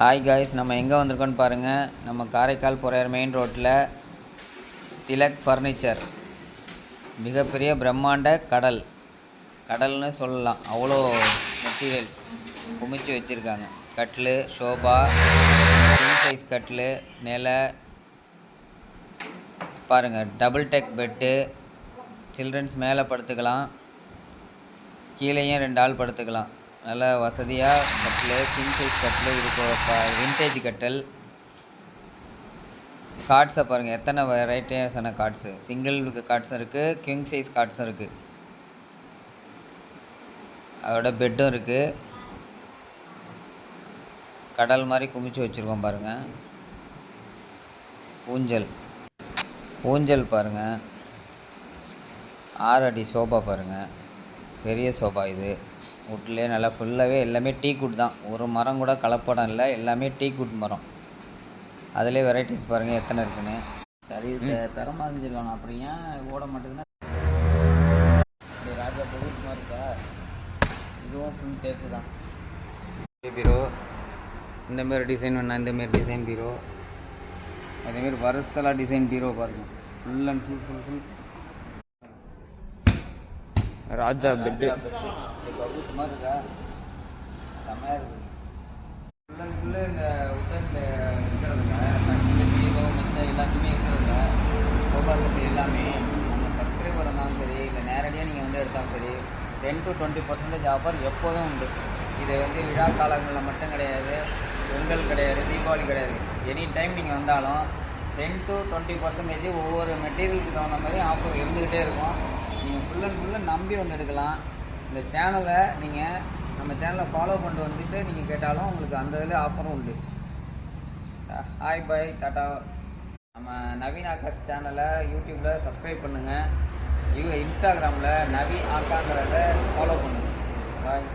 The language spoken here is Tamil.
ஹாய் காய்ஸ், நம்ம எங்கே வந்திருக்கோன்னு பாருங்கள். நம்ம காரைக்கால் போகிற மெயின் ரோட்டில் திலக் ஃபர்னிச்சர், மிகப்பெரிய பிரம்மாண்ட கடல்னு சொல்லலாம். அவ்வளோ மெட்டீரியல்ஸ் குமிச்சு வச்சுருக்காங்க. கட்லு, ஷோபா, கிங் சைஸ் கட்லு, நிலை பாருங்கள். டபுள் டெக் பெட்டு, சில்ட்ரன்ஸ் மேலே படுத்துக்கலாம், கீழேயும் 2 ஆள் படுத்துக்கலாம். நல்லா வசதியாக கட்டில், கிங் சைஸ் கட்டில். இதுக்கு விண்டேஜ் கட்டல். கார்ட்ஸை பாருங்கள், எத்தனை வெரைட்டிஸான கார்ட்ஸு. சிங்கிள் கார்ட்ஸும் இருக்குது, கிங் சைஸ் கார்ட்ஸும் இருக்குது. அதோட பெட்டும் இருக்குது. கடல் மாதிரி குமிச்சு வச்சுருக்கோம் பாருங்கள். ஊஞ்சல் பாருங்கள். 6 அடி சோபா பாருங்கள். பெரிய சோபா இது. வுட்லேயே நல்லா ஃபுல்லாகவே எல்லாமே டீக்குட் தான். ஒரு மரம் கூட கலப்படம் இல்லை, எல்லாமே டீக்குட் மரம். அதிலே வெரைட்டிஸ் பாருங்கள் எத்தனை இருக்குன்னு. சரி, தரமாக செஞ்சுருக்காங்க. அப்புறம் ஏன் ஓட மாட்டேங்குதுன்னா, ராஜா பொருட்மா இருக்கா. இதுவும் ஃபுல் தேக்கு தான். பீரோ இந்தமாரி டிசைன் வேணா, இந்தமாரி டிசைன் பீரோ. அதேமாரி வருசலாக டிசைன் பீரோ பாருங்கள். ஃபுல் அண்ட் ஃபுல் ராஜா பெட்டு மாதிரி இருக்கா. செம்மையாக இருக்குது. ஃபுல் அண்ட் ஃபுல்லு இந்த உட்டன்ல இருக்கிறதுங்க. பீரோ மிச்சம் எல்லாத்தையுமே இருக்கிறதுங்க. சோஃபா செட்டு எல்லாமே நம்ம சப்ஸ்கிரைபர் இருந்தாலும் சரி, இல்லை நேரடியாக நீங்கள் வந்து எடுத்தாலும் சரி, 10 to 20% ஆஃபர் எப்போதும் உண்டு. இது வந்து விழா காலங்களில் மட்டும் கிடையாது, பொங்கல் கிடையாது, தீபாவளி கிடையாது. எனி டைம் நீங்கள் வந்தாலும் 10 to 20% ஒவ்வொரு மெட்டீரியலுக்கு தகுந்த மாதிரி ஆஃபர் இருந்துக்கிட்டே இருக்கும். நீங்கள் ஃபுல் அண்ட் ஃபுல்லாக நம்பி வந்து எடுக்கலாம். இந்த சேனலை நீங்கள் நம்ம சேனலை ஃபாலோ பண்ணிட்டு வந்துட்டு நீங்கள் கேட்டாலும் உங்களுக்கு அந்த இதில் ஆஃபரும் உண்டு. Hi by tata. நம்ம நவீன் ஆகாஷ் சேனலை யூடியூப்பில் சப்ஸ்கிரைப் பண்ணுங்கள். இன்ஸ்டாகிராமில் நவி ஆகாங்கிறத ஃபாலோ பண்ணுங்கள். பாய்.